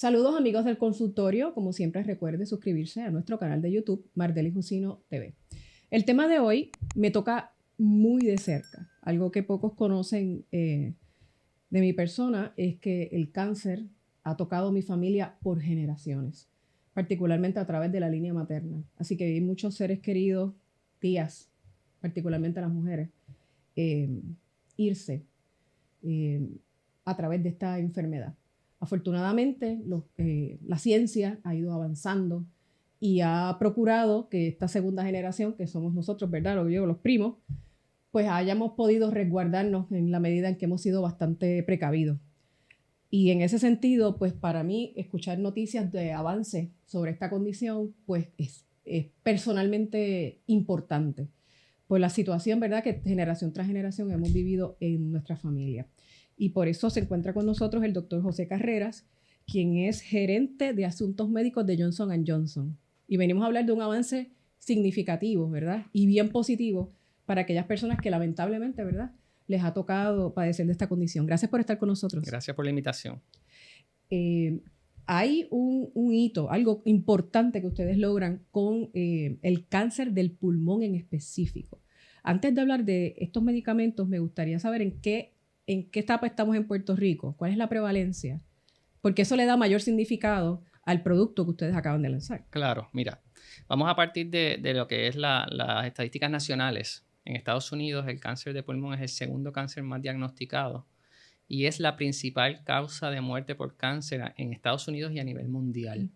Saludos amigos del consultorio, como siempre recuerde suscribirse a nuestro canal de YouTube, Mardelis Jusino TV. El tema de hoy me toca muy de cerca. Algo que pocos conocen de mi persona es que el cáncer ha tocado mi familia por generaciones, particularmente a través de la línea materna. Así que vi muchos seres queridos, tías, particularmente las mujeres, irse a través de esta enfermedad. Afortunadamente, la ciencia ha ido avanzando y ha procurado que esta segunda generación, que somos nosotros, ¿verdad? Los primos, pues hayamos podido resguardarnos en la medida en que hemos sido bastante precavidos. Y en ese sentido, pues para mí, escuchar noticias de avance sobre esta condición, pues es personalmente importante por la situación, ¿verdad?, que generación tras generación hemos vivido en nuestra familia. Y por eso se encuentra con nosotros el doctor José Carreras, quien es gerente de asuntos médicos de Johnson & Johnson. Y venimos a hablar de un avance significativo, ¿verdad? Y bien positivo para aquellas personas que lamentablemente, ¿verdad?, les ha tocado padecer de esta condición. Gracias por estar con nosotros. Gracias por la invitación. Hay un hito, algo importante que ustedes logran con el cáncer del pulmón en específico. Antes de hablar de estos medicamentos, me gustaría saber en qué etapa estamos en Puerto Rico, cuál es la prevalencia, porque eso le da mayor significado al producto que ustedes acaban de lanzar. Claro, mira, vamos a partir de lo que es las estadísticas nacionales. En Estados Unidos, el cáncer de pulmón es el segundo cáncer más diagnosticado y es la principal causa de muerte por cáncer en Estados Unidos y a nivel mundial.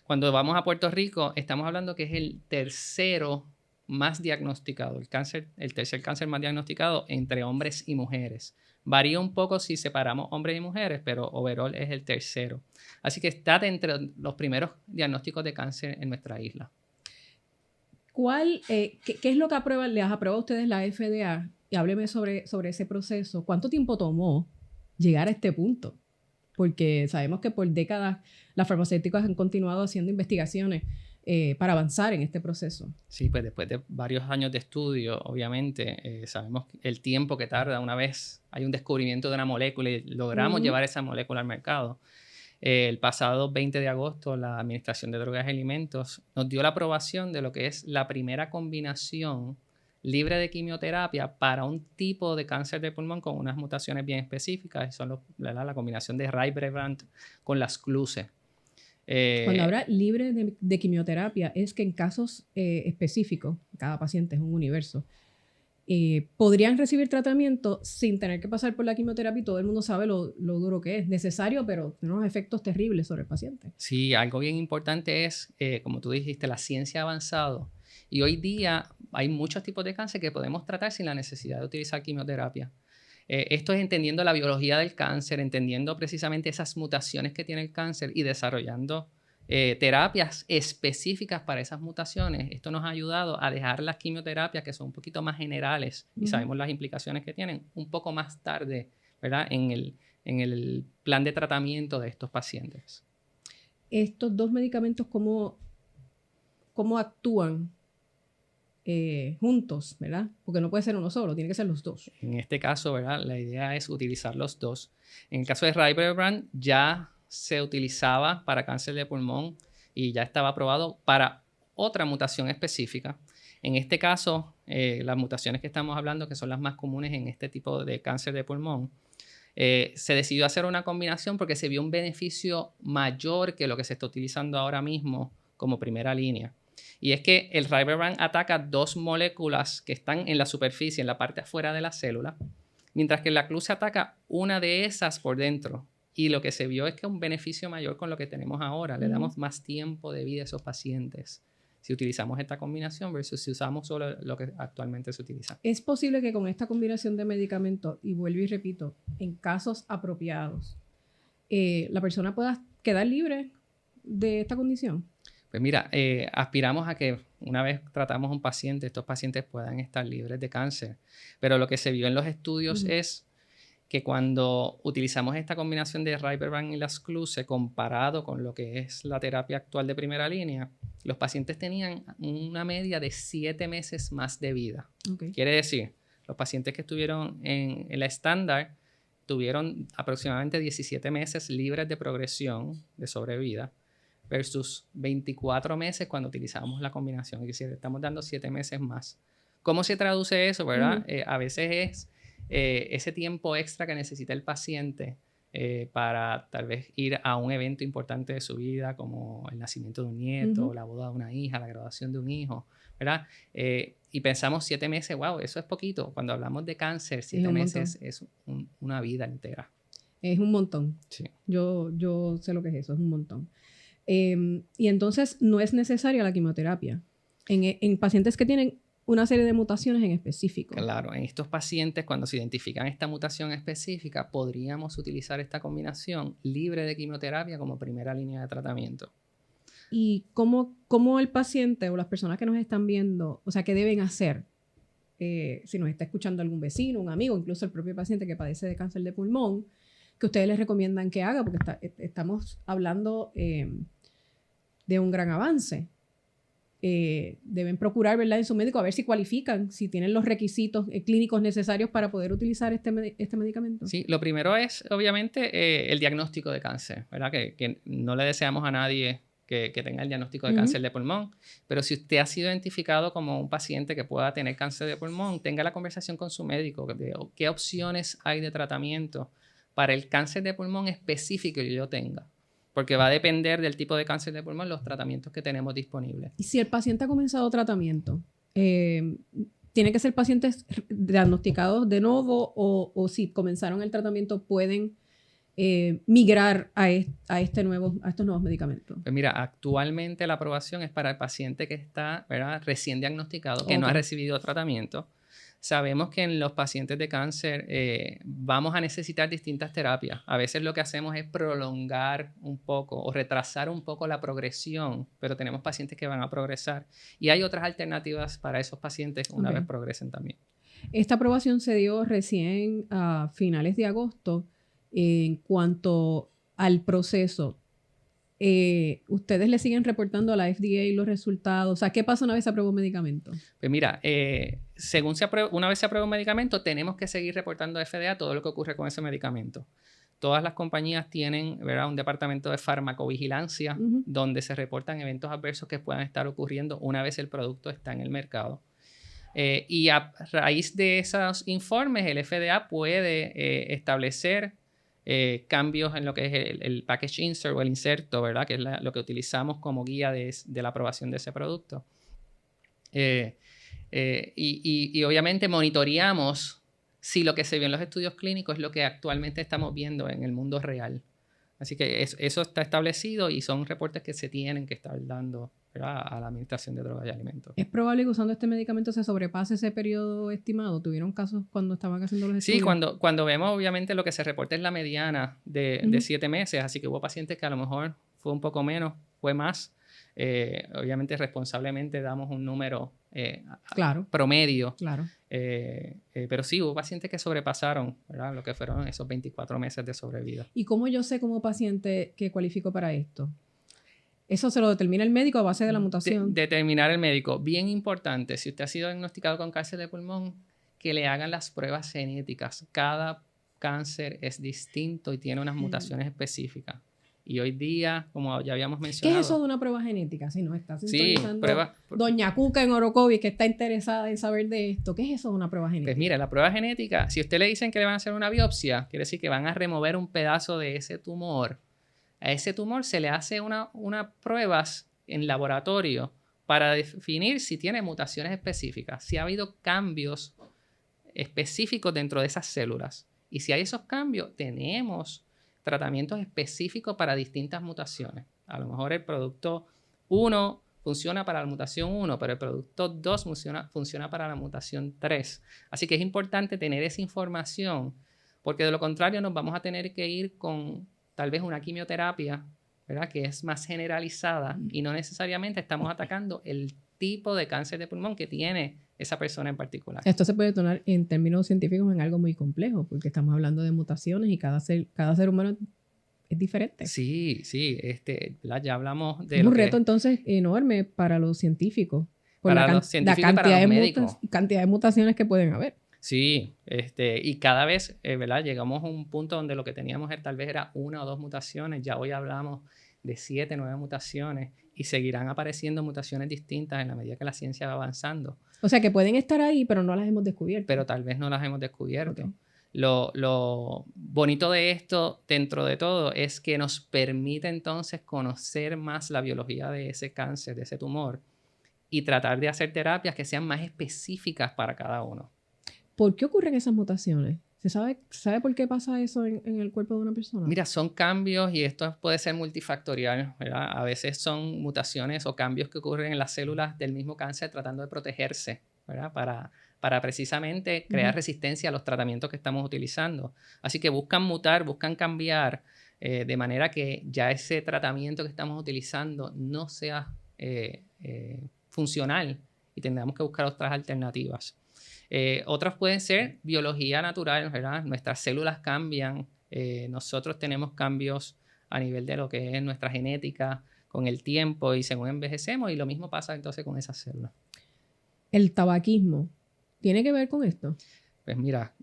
Cuando vamos a Puerto Rico, estamos hablando que es el tercero más diagnosticado, el tercer cáncer más diagnosticado entre hombres y mujeres. Varía un poco si separamos hombres y mujeres, pero overall es el tercero. Así que está entre los primeros diagnósticos de cáncer en nuestra isla. ¿Qué es lo que les aprueba a ustedes la FDA? Y hábleme sobre ese proceso. ¿Cuánto tiempo tomó llegar a este punto? Porque sabemos que por décadas las farmacéuticas han continuado haciendo investigaciones para avanzar en este proceso. Sí, pues después de varios años de estudio, obviamente, sabemos el tiempo que tarda una vez hay un descubrimiento de una molécula y logramos llevar esa molécula al mercado. El pasado 20 de agosto, la Administración de Drogas y Alimentos nos dio la aprobación de lo que es la primera combinación libre de quimioterapia para un tipo de cáncer de pulmón con unas mutaciones bien específicas. Son la combinación de Rybrevant con las CLUSE. Cuando habla libre de quimioterapia, es que en casos específicos, cada paciente es un universo, podrían recibir tratamiento sin tener que pasar por la quimioterapia y todo el mundo sabe lo duro que es. Necesario, pero tiene unos efectos terribles sobre el paciente. Sí, algo bien importante es, como tú dijiste, la ciencia ha avanzado y hoy día hay muchos tipos de cáncer que podemos tratar sin la necesidad de utilizar quimioterapia. Esto es entendiendo la biología del cáncer, entendiendo precisamente esas mutaciones que tiene el cáncer y desarrollando terapias específicas para esas mutaciones. Esto nos ha ayudado a dejar las quimioterapias, que son un poquito más generales y sabemos las implicaciones que tienen, un poco más tarde, ¿verdad?, en el plan de tratamiento de estos pacientes. Estos dos medicamentos, ¿cómo actúan juntos, ¿verdad? Porque no puede ser uno solo, tiene que ser los dos. En este caso, ¿verdad?, la idea es utilizar los dos. En el caso de Rybrevant ya se utilizaba para cáncer de pulmón y ya estaba aprobado para otra mutación específica. En este caso, las mutaciones que estamos hablando, que son las más comunes en este tipo de cáncer de pulmón, se decidió hacer una combinación porque se vio un beneficio mayor que lo que se está utilizando ahora mismo como primera línea. Y es que el Rybrevant ataca dos moléculas que están en la superficie, en la parte afuera de la célula, mientras que la CLUSE ataca una de esas por dentro. Y lo que se vio es que un beneficio mayor con lo que tenemos ahora. Le damos más tiempo de vida a esos pacientes si utilizamos esta combinación versus si usamos solo lo que actualmente se utiliza. ¿Es posible que con esta combinación de medicamentos, y vuelvo y repito, en casos apropiados, la persona pueda quedar libre de esta condición? Pues mira, aspiramos a que una vez tratamos a un paciente, estos pacientes puedan estar libres de cáncer. Pero lo que se vio en los estudios es que cuando utilizamos esta combinación de Rybrevant y las CLUSE comparado con lo que es la terapia actual de primera línea, los pacientes tenían una media de 7 meses más de vida. Okay. Quiere decir, los pacientes que estuvieron en la estándar tuvieron aproximadamente 17 meses libres de progresión, de sobrevida, versus 24 meses cuando utilizamos la combinación. Es decir, estamos dando 7 meses más. ¿Cómo se traduce eso, verdad? A veces es ese tiempo extra que necesita el paciente para tal vez ir a un evento importante de su vida, como el nacimiento de un nieto, la boda de una hija, la graduación de un hijo, ¿verdad? Y pensamos 7 meses, wow, eso es poquito. Cuando hablamos de cáncer, 7 meses es una vida entera. Es un montón. Sí. Yo sé lo que es eso, es un montón. Y entonces no es necesaria la quimioterapia en pacientes que tienen una serie de mutaciones en específico. Claro, en estos pacientes, cuando se identifican esta mutación específica, podríamos utilizar esta combinación libre de quimioterapia como primera línea de tratamiento. ¿Y cómo el paciente o las personas que nos están viendo, o sea, qué deben hacer? Si nos está escuchando algún vecino, un amigo, incluso el propio paciente que padece de cáncer de pulmón, que ustedes les recomiendan que haga, porque estamos hablando de un gran avance. Deben procurar, ¿verdad?, en su médico a ver si cualifican, si tienen los requisitos clínicos necesarios para poder utilizar este medicamento. Sí, lo primero es, obviamente, el diagnóstico de cáncer, ¿verdad? Que no le deseamos a nadie que tenga el diagnóstico de cáncer de pulmón, pero si usted ha sido identificado como un paciente que pueda tener cáncer de pulmón, tenga la conversación con su médico de qué opciones hay de tratamiento para el cáncer de pulmón específico que yo tenga. Porque va a depender del tipo de cáncer de pulmón los tratamientos que tenemos disponibles. Y si el paciente ha comenzado tratamiento, ¿tiene que ser pacientes diagnosticados de nuevo o si comenzaron el tratamiento pueden migrar a estos nuevos medicamentos? Pues mira, actualmente la aprobación es para el paciente que está, ¿verdad?, recién diagnosticado, que no ha recibido tratamiento. Sabemos que en los pacientes de cáncer vamos a necesitar distintas terapias. A veces lo que hacemos es prolongar un poco o retrasar un poco la progresión, pero tenemos pacientes que van a progresar. Y hay otras alternativas para esos pacientes una vez progresen también. Esta aprobación se dio recién a finales de agosto. En cuanto al proceso, ¿ustedes le siguen reportando a la FDA los resultados? O sea, ¿qué pasa una vez se aprueba un medicamento? Pues mira, una vez se aprueba un medicamento, tenemos que seguir reportando a FDA todo lo que ocurre con ese medicamento. Todas las compañías tienen, ¿verdad?, un departamento de farmacovigilancia donde se reportan eventos adversos que puedan estar ocurriendo una vez el producto está en el mercado. Y a raíz de esos informes, el FDA puede establecer cambios en lo que es el package insert o el inserto, ¿verdad?, que es lo que utilizamos como guía de la aprobación de ese producto. Y obviamente monitoreamos si lo que se vio en los estudios clínicos es lo que actualmente estamos viendo en el mundo real. Así que eso está establecido y son reportes que se tienen que estar dando, ¿verdad?, a la Administración de Drogas y Alimentos. ¿Es probable que usando este medicamento se sobrepase ese periodo estimado? ¿Tuvieron casos cuando estaban haciendo los estudios? Sí, cuando vemos, obviamente, lo que se reporta es la mediana de 7 meses, así que hubo pacientes que a lo mejor fue un poco menos, fue más. Obviamente, responsablemente damos un número promedio. Claro. Pero sí, hubo pacientes que sobrepasaron, ¿verdad?, lo que fueron esos 24 meses de sobrevida. ¿Y cómo yo sé como paciente que cualifico para esto? ¿Eso se lo determina el médico a base de la mutación? Determinar el médico. Bien importante, si usted ha sido diagnosticado con cáncer de pulmón, que le hagan las pruebas genéticas. Cada cáncer es distinto y tiene unas mutaciones específicas. Y hoy día, como ya habíamos mencionado... ¿Qué es eso de una prueba genética? Si nos está sintonizando prueba... Doña Cuca en Orocovis, que está interesada en saber de esto. ¿Qué es eso de una prueba genética? Pues mira, la prueba genética, si usted le dicen que le van a hacer una biopsia, quiere decir que van a remover un pedazo de ese tumor. A ese tumor se le hace unas pruebas en laboratorio para definir si tiene mutaciones específicas, si ha habido cambios específicos dentro de esas células. Y si hay esos cambios, tenemos tratamientos específicos para distintas mutaciones. A lo mejor el producto 1 funciona para la mutación 1, pero el producto 2 funciona para la mutación 3. Así que es importante tener esa información, porque de lo contrario nos vamos a tener que ir con tal vez una quimioterapia, ¿verdad?, que es más generalizada y no necesariamente estamos atacando el tipo de cáncer de pulmón que tiene esa persona en particular. Esto se puede tornar en términos científicos en algo muy complejo, porque estamos hablando de mutaciones y cada ser humano es diferente. Sí, ya hablamos de un reto entonces enorme para los científicos, por para los científicos y para los médicos. Cantidad de mutaciones que pueden haber. Sí, y cada vez, ¿verdad? Llegamos a un punto donde lo que teníamos tal vez era 1 o 2 mutaciones, ya hoy hablamos de 7, 9 mutaciones y seguirán apareciendo mutaciones distintas en la medida que la ciencia va avanzando. O sea, que pueden estar ahí, pero no las hemos descubierto. Pero tal vez no las hemos descubierto. Okay. Lo bonito de esto, dentro de todo, es que nos permite entonces conocer más la biología de ese cáncer, de ese tumor, y tratar de hacer terapias que sean más específicas para cada uno. ¿Por qué ocurren esas mutaciones? ¿Se sabe por qué pasa eso en el cuerpo de una persona? Mira, son cambios y esto puede ser multifactorial, ¿verdad? A veces son mutaciones o cambios que ocurren en las células del mismo cáncer tratando de protegerse, ¿verdad? Para precisamente crear resistencia a los tratamientos que estamos utilizando. Así que buscan mutar, buscan cambiar de manera que ya ese tratamiento que estamos utilizando no sea funcional y tengamos que buscar otras alternativas. Otras pueden ser biología natural, ¿verdad? Nuestras células cambian, nosotros tenemos cambios a nivel de lo que es nuestra genética con el tiempo y según envejecemos, y lo mismo pasa entonces con esas células. ¿El tabaquismo tiene que ver con esto? Pues mira,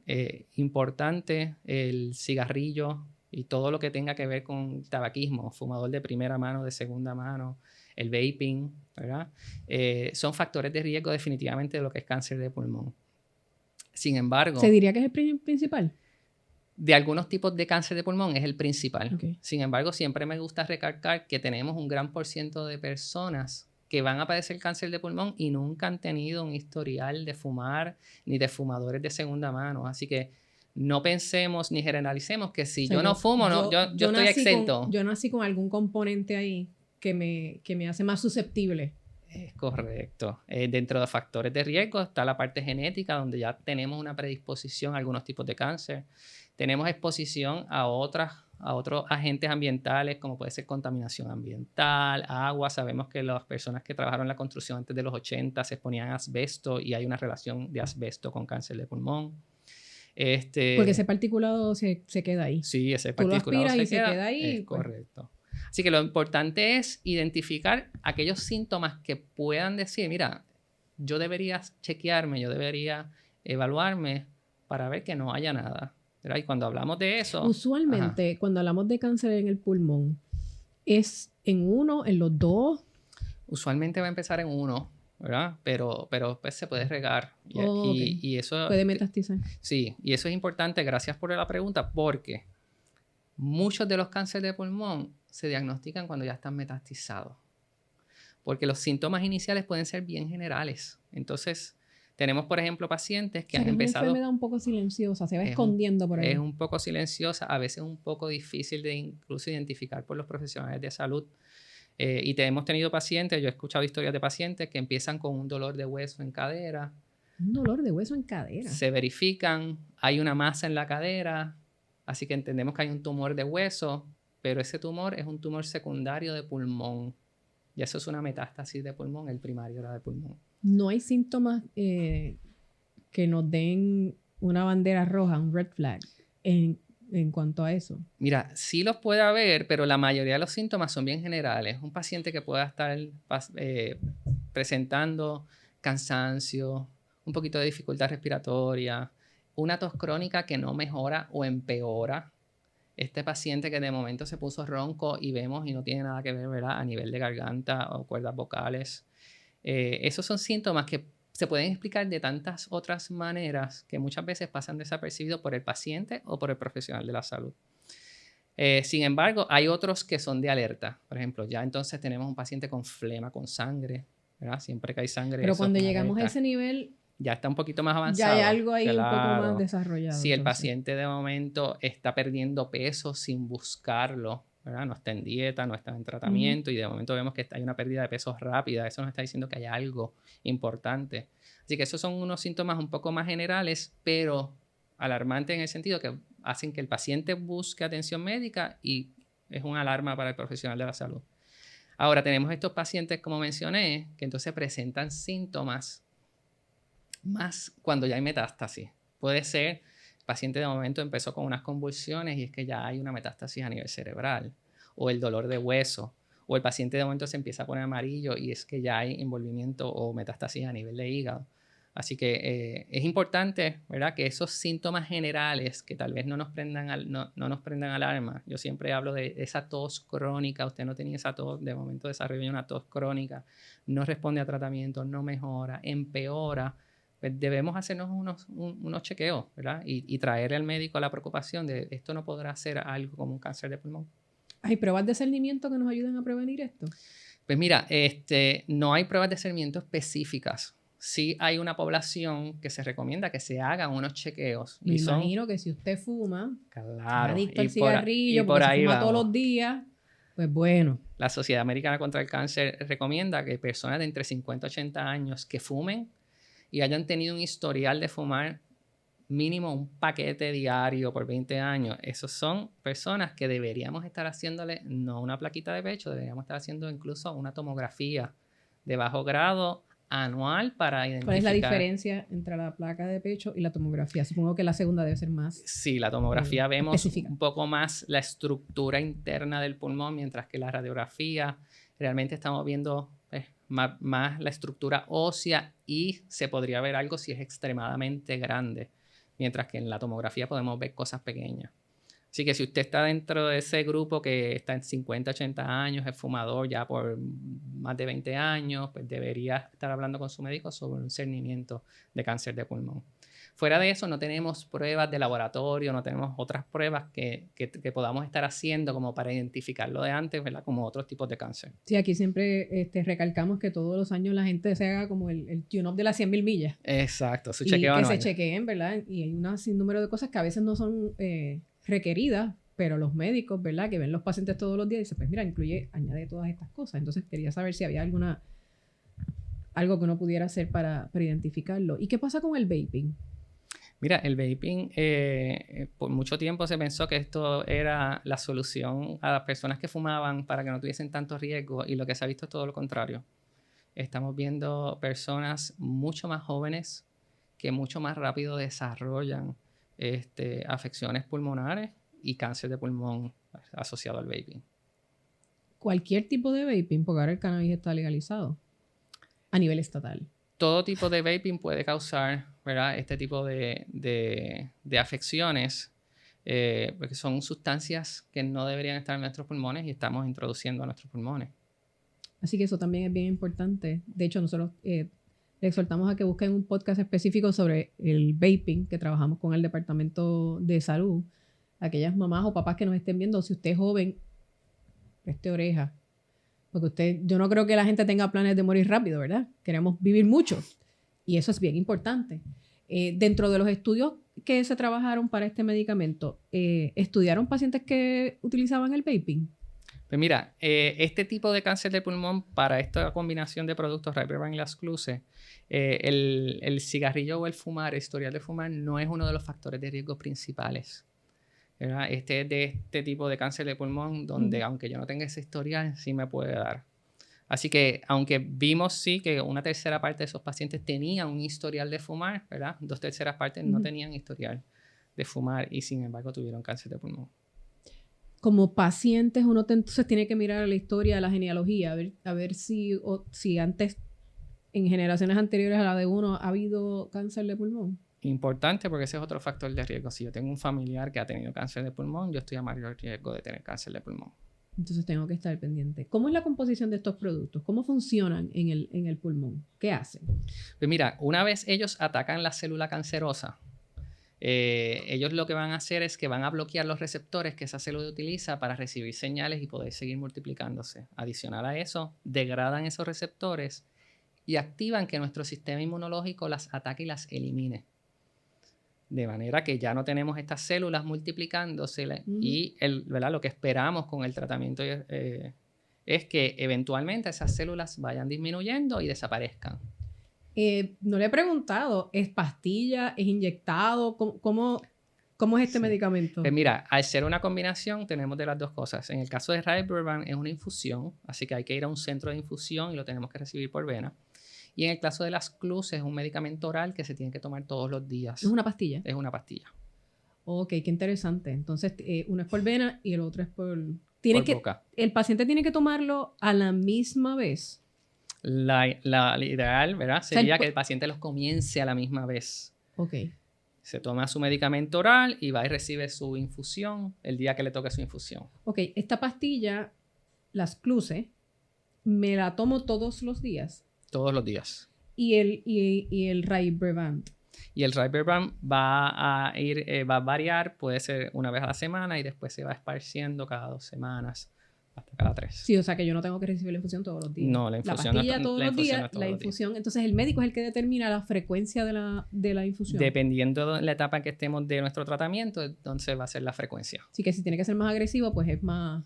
importante el cigarrillo y todo lo que tenga que ver con tabaquismo, fumador de primera mano, de segunda mano, el vaping, ¿verdad? Son factores de riesgo definitivamente de lo que es cáncer de pulmón. Sin embargo, ¿se diría que es el principal? De algunos tipos de cáncer de pulmón es el principal. Okay. Sin embargo, siempre me gusta recalcar que tenemos un gran % de personas que van a padecer cáncer de pulmón y nunca han tenido un historial de fumar ni de fumadores de segunda mano. Así que no pensemos ni generalicemos que si yo no fumo, yo estoy exento. Yo nací con algún componente ahí que me hace más susceptible. Es correcto. Dentro de factores de riesgo está la parte genética, donde ya tenemos una predisposición a algunos tipos de cáncer. Tenemos exposición a otros agentes ambientales, como puede ser contaminación ambiental, agua. Sabemos que las personas que trabajaron en la construcción antes de los 80 se exponían a asbesto y hay una relación de asbesto con cáncer de pulmón. Porque ese particulado se queda ahí. Sí, ese particulado se queda ahí. Es correcto. Así que lo importante es identificar aquellos síntomas que puedan decir, mira, yo debería chequearme, yo debería evaluarme para ver que no haya nada. ¿Verdad? Y cuando hablamos de eso... Usualmente, cuando hablamos de cáncer en el pulmón, ¿es en uno, en los dos? Usualmente va a empezar en uno, ¿verdad? Pero pues se puede regar. Y eso... Puede metastizar. Sí, y eso es importante, gracias por la pregunta, porque muchos de los cánceres de pulmón se diagnostican cuando ya están metastizados. Porque los síntomas iniciales pueden ser bien generales. Entonces, tenemos, por ejemplo, pacientes que han empezado... Es una enfermedad un poco silenciosa, se va escondiendo por ahí. Es un poco silenciosa, a veces un poco difícil de incluso identificar por los profesionales de salud. Y hemos tenido pacientes, yo he escuchado historias de pacientes que empiezan con un dolor de hueso en cadera. Un dolor de hueso en cadera. Se verifican, hay una masa en la cadera, así que entendemos que hay un tumor de hueso, pero ese tumor es un tumor secundario de pulmón. Y eso es una metástasis de pulmón, el primario era de pulmón. No hay síntomas que nos den una bandera roja, un red flag, en cuanto a eso. Mira, sí los puede haber, pero la mayoría de los síntomas son bien generales. Un paciente que pueda estar presentando cansancio, un poquito de dificultad respiratoria, una tos crónica que no mejora o empeora. Este paciente que de momento se puso ronco y vemos y no tiene nada que ver, ¿verdad? A nivel de garganta o cuerdas vocales. Esos son síntomas que se pueden explicar de tantas otras maneras que muchas veces pasan desapercibidos por el paciente o por el profesional de la salud. Sin embargo, hay otros que son de alerta. Por ejemplo, ya entonces tenemos un paciente con flema, con sangre, ¿verdad? Siempre que hay sangre. Pero cuando llegamos a ese nivel... Ya está un poquito más avanzado. Ya hay algo ahí un poco más desarrollado. Si el paciente de momento está perdiendo peso sin buscarlo, ¿verdad? No está en dieta, no está en tratamiento y de momento vemos que hay una pérdida de peso rápida, eso nos está diciendo que hay algo importante. Así que esos son unos síntomas un poco más generales, pero alarmantes en el sentido que hacen que el paciente busque atención médica y es una alarma para el profesional de la salud. Ahora tenemos estos pacientes, como mencioné, que entonces presentan síntomas más cuando ya hay metástasis. Puede ser, el paciente de momento empezó con unas convulsiones y es que ya hay una metástasis a nivel cerebral, o el dolor de hueso, o el paciente de momento se empieza a poner amarillo y es que ya hay envolvimiento o metástasis a nivel de hígado. Así que es importante, ¿verdad?, que esos síntomas generales que tal vez no nos prendan alarma. Yo siempre hablo de esa tos crónica. Usted no tenía esa tos, de momento desarrolla una tos crónica, no responde a tratamiento, no mejora, empeora. Pues debemos hacernos unos chequeos, ¿verdad? Y traer al médico la preocupación de esto no podrá ser algo como un cáncer de pulmón. ¿Hay pruebas de discernimiento que nos ayuden a prevenir esto? Pues mira, no hay pruebas de discernimiento específicas. Sí hay una población que se recomienda que se hagan unos chequeos. Me imagino que si usted fuma, claro, adicto al cigarrillo, porque se fuma todos los días, pues bueno. La Sociedad Americana contra el Cáncer recomienda que personas de entre 50 y 80 años que fumen y hayan tenido un historial de fumar mínimo un paquete diario por 20 años, esos son personas que deberíamos estar haciéndole no una plaquita de pecho, deberíamos estar haciendo incluso una tomografía de bajo grado anual para identificar. ¿Cuál es la diferencia entre la placa de pecho y la tomografía? Supongo que la segunda debe ser más. Sí, la tomografía vemos específica. Un poco más la estructura interna del pulmón, mientras que la radiografía realmente estamos viendo más la estructura ósea y se podría ver algo si es extremadamente grande. Mientras que en la tomografía podemos ver cosas pequeñas. Así que si usted está dentro de ese grupo que está en 50, 80 años, es fumador ya por más de 20 años, pues debería estar hablando con su médico sobre un discernimiento de cáncer de pulmón. Fuera de eso, no tenemos pruebas de laboratorio, no tenemos otras pruebas que podamos estar haciendo como para identificarlo de antes, ¿verdad?, como otros tipos de cáncer. Sí, aquí siempre recalcamos que todos los años la gente se haga como el tune-up de las 100,000 millas. Exacto, su chequeo anual. Que se chequeen, ¿verdad? Y hay un sinnúmero de cosas que a veces no son requeridas, pero los médicos, ¿verdad?, que ven los pacientes todos los días, dicen, pues mira, añade todas estas cosas. Entonces quería saber si había algo que uno pudiera hacer para identificarlo. ¿Y qué pasa con el vaping? Mira, el vaping, por mucho tiempo se pensó que esto era la solución a las personas que fumaban para que no tuviesen tanto riesgo, y lo que se ha visto es todo lo contrario. Estamos viendo personas mucho más jóvenes que mucho más rápido desarrollan afecciones pulmonares y cáncer de pulmón asociado al vaping. Cualquier tipo de vaping, porque ahora el cannabis está legalizado a nivel estatal. Todo tipo de vaping puede causar, ¿verdad?, este tipo de afecciones, porque son sustancias que no deberían estar en nuestros pulmones y estamos introduciendo a nuestros pulmones. Así que eso también es bien importante. De hecho, nosotros le exhortamos a que busquen un podcast específico sobre el vaping, que trabajamos con el Departamento de Salud. Aquellas mamás o papás que nos estén viendo, si usted es joven, preste oreja. Porque yo no creo que la gente tenga planes de morir rápido, ¿verdad? Queremos vivir mucho. Y eso es bien importante. Dentro de los estudios que se trabajaron para este medicamento, ¿estudiaron pacientes que utilizaban el vaping? Pues mira, este tipo de cáncer de pulmón, para esta combinación de productos, Rybrevant y Lascluze, el cigarrillo o el historial de fumar, no es uno de los factores de riesgo principales, ¿verdad? Es de este tipo de cáncer de pulmón donde, aunque yo no tenga ese historial, sí me puede dar. Así que, aunque vimos sí que una tercera parte de esos pacientes tenían un historial de fumar, ¿verdad?, 2/3 partes no tenían historial de fumar y sin embargo tuvieron cáncer de pulmón. Como pacientes, uno entonces tiene que mirar la historia, la genealogía, a ver si antes, en generaciones anteriores a la de uno, ha habido cáncer de pulmón. Importante, porque ese es otro factor de riesgo. Si yo tengo un familiar que ha tenido cáncer de pulmón, yo estoy a mayor riesgo de tener cáncer de pulmón. Entonces tengo que estar pendiente. ¿Cómo es la composición de estos productos? ¿Cómo funcionan en el pulmón? ¿Qué hacen? Pues mira, una vez ellos atacan la célula cancerosa, ellos lo que van a hacer es que van a bloquear los receptores que esa célula utiliza para recibir señales y poder seguir multiplicándose. Adicional a eso, degradan esos receptores y activan que nuestro sistema inmunológico las ataque y las elimine. De manera que ya no tenemos estas células multiplicándose y ¿verdad?, lo que esperamos con el tratamiento es que eventualmente esas células vayan disminuyendo y desaparezcan. No le he preguntado, ¿es pastilla? ¿Es inyectado? ¿Cómo es este medicamento? Pues mira, al ser una combinación tenemos de las dos cosas. En el caso de Rybrevant es una infusión, así que hay que ir a un centro de infusión y lo tenemos que recibir por vena. Y en el caso de Lascluze es un medicamento oral que se tiene que tomar todos los días. ¿Es una pastilla? Es una pastilla. Ok, qué interesante. Entonces, uno es por vena y el otro es por... boca. ¿El paciente tiene que tomarlo a la misma vez? La ideal, ¿verdad? sea, Sería que el paciente los comience a la misma vez. Ok. Se toma su medicamento oral y va y recibe su infusión el día que le toque su infusión. Ok, esta pastilla, las Cluse, me la tomo todos los días. Todos los días. Y el Rybrevant. Y el Rybrevant va a variar, puede ser una vez a la semana y después se va esparciendo cada 2 semanas hasta cada 3. Sí, o sea que yo no tengo que recibir la infusión todos los días. No, la infusión la pastilla no, todos la los infusión días, no es todos la los días. infusión. Entonces el médico es el que determina la frecuencia de la infusión. Dependiendo de la etapa en que estemos de nuestro tratamiento, entonces va a ser la frecuencia. Así que si tiene que ser más agresivo, pues es más...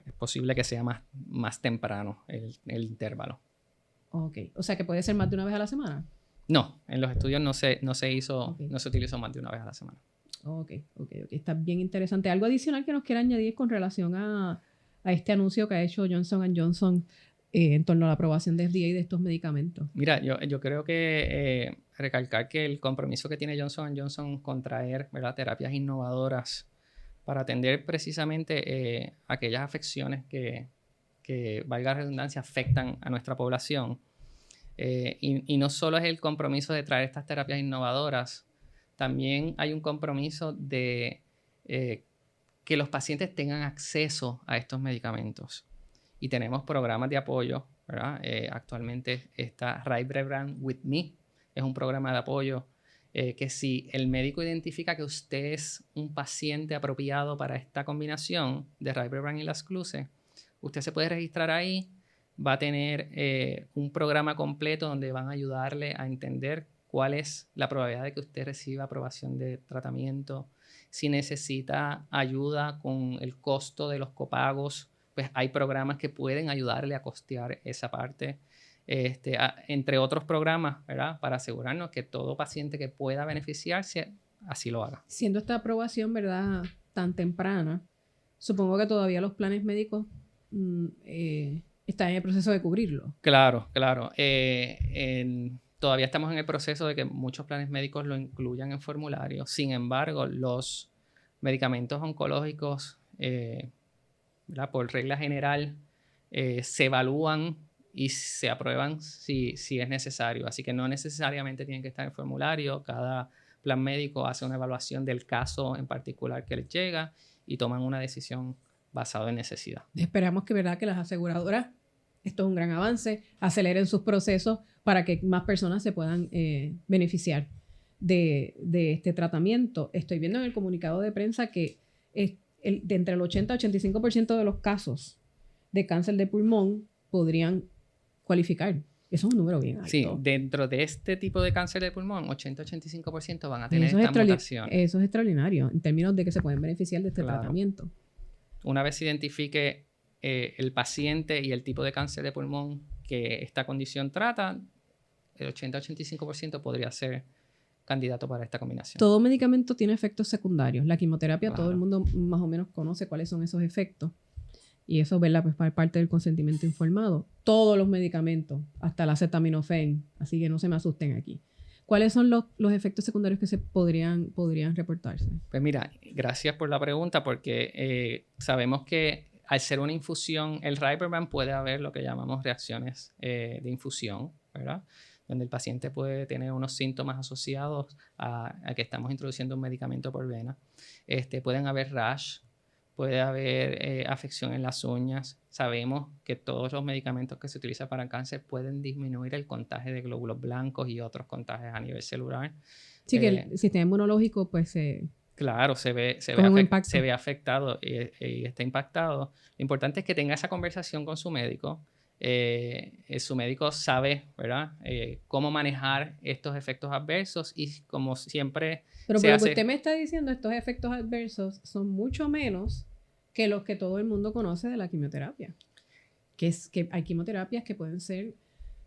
Es posible que sea más temprano el intervalo. Ok, o sea que puede ser más de una vez a la semana. No, en los estudios no se Ok. utilizó más de una vez a la semana. Ok. Está bien interesante. ¿Algo adicional que nos quiera añadir con relación a este anuncio que ha hecho Johnson & Johnson en torno a la aprobación de FDA de estos medicamentos? Mira, yo creo que recalcar que el compromiso que tiene Johnson & Johnson con traer, ¿verdad?, terapias innovadoras para atender precisamente aquellas afecciones que, valga la redundancia, afectan a nuestra población. Y no solo es el compromiso de traer estas terapias innovadoras, también hay un compromiso de que los pacientes tengan acceso a estos medicamentos. Y tenemos programas de apoyo, ¿verdad? Actualmente está Rybrevant With Me, es un programa de apoyo que si el médico identifica que usted es un paciente apropiado para esta combinación de Rybrevant y las Cluse, usted se puede registrar ahí, va a tener un programa completo donde van a ayudarle a entender cuál es la probabilidad de que usted reciba aprobación de tratamiento. Si necesita ayuda con el costo de los copagos, pues hay programas que pueden ayudarle a costear esa parte. Entre otros programas, ¿verdad?, para asegurarnos que todo paciente que pueda beneficiarse, así lo haga. Siendo esta aprobación, ¿verdad?, tan temprana, supongo que todavía los planes médicos están en el proceso de cubrirlo. Claro. Todavía estamos en el proceso de que muchos planes médicos lo incluyan en formulario. Sin embargo, los medicamentos oncológicos, ¿verdad?, por regla general, se evalúan y se aprueban si es necesario. Así que no necesariamente tienen que estar en formulario. Cada plan médico hace una evaluación del caso en particular que les llega y toman una decisión basada en necesidad. Esperamos que, ¿verdad?, que las aseguradoras, esto es un gran avance, aceleren sus procesos para que más personas se puedan beneficiar de este tratamiento. Estoy viendo en el comunicado de prensa que de entre el 80 y 85% de los casos de cáncer de pulmón podrían cualificar. Eso es un número bien alto. Sí, dentro de este tipo de cáncer de pulmón, 80-85% van a tener Eso esta mutación. Eso es extraordinario en términos de que se pueden beneficiar de este tratamiento. Una vez se identifique el paciente y el tipo de cáncer de pulmón que esta condición trata, el 80-85% podría ser candidato para esta combinación. Todo medicamento tiene efectos secundarios. La quimioterapia, todo el mundo más o menos conoce cuáles son esos efectos. Y eso, ¿verdad?, pues parte del consentimiento informado. Todos los medicamentos, hasta la acetaminofén, así que no se me asusten aquí. ¿Cuáles son los efectos secundarios que se podrían reportarse? Pues mira, gracias por la pregunta, porque sabemos que al ser una infusión, el Rybrevant puede haber lo que llamamos reacciones de infusión, ¿verdad?, donde el paciente puede tener unos síntomas asociados a que estamos introduciendo un medicamento por vena. Pueden haber rash, puede haber afección en las uñas. Sabemos que todos los medicamentos que se utilizan para el cáncer pueden disminuir el contagio de glóbulos blancos y otros contagios a nivel celular. Sí, que el sistema inmunológico, pues, claro, se ve afectado y está impactado. Lo importante es que tenga esa conversación con su médico. Su médico sabe, ¿verdad?, cómo manejar estos efectos adversos y como siempre. Pero por lo que usted me está diciendo, estos efectos adversos son mucho menos que los que todo el mundo conoce de la quimioterapia. Que hay quimioterapias que pueden ser,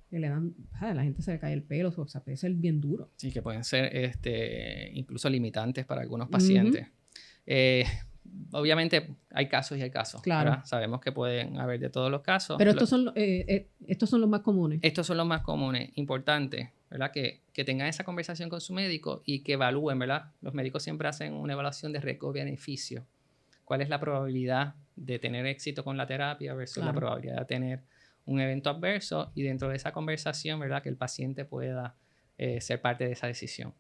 que le dan, a la gente se le cae el pelo, o sea, puede ser bien duro. Sí, que pueden ser incluso limitantes para algunos pacientes. Obviamente hay casos y hay casos. Claro. ¿Verdad? Sabemos que pueden haber de todos los casos. Pero estos son los más comunes. Estos son los más comunes. Importante, ¿verdad?, que tengan esa conversación con su médico y que evalúen, ¿verdad? Los médicos siempre hacen una evaluación de riesgo-beneficio. ¿Cuál es la probabilidad de tener éxito con la terapia versus la probabilidad de tener un evento adverso y dentro de esa conversación, ¿verdad? Que el paciente pueda ser parte de esa decisión.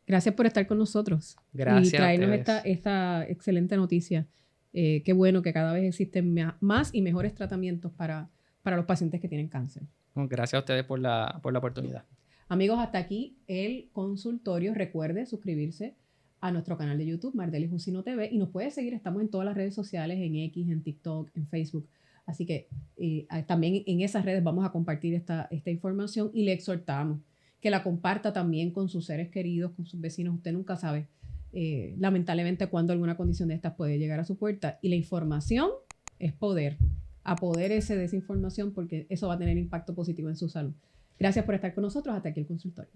Gracias por estar con nosotros. Gracias y traernos a ustedes. esta excelente noticia. Qué bueno que cada vez existen más y mejores tratamientos para los pacientes que tienen cáncer. Gracias a ustedes por la oportunidad. Amigos, hasta aquí el consultorio. Recuerde suscribirse a nuestro canal de YouTube, Mardelis Jusino TV, y nos puede seguir. Estamos en todas las redes sociales, en X, en TikTok, en Facebook. Así que también en esas redes vamos a compartir esta información y le exhortamos que la comparta también con sus seres queridos, con sus vecinos. Usted nunca sabe, lamentablemente, cuándo alguna condición de estas puede llegar a su puerta. Y la información es poder. Apodérese de esa información porque eso va a tener impacto positivo en su salud. Gracias por estar con nosotros. Hasta aquí el consultorio.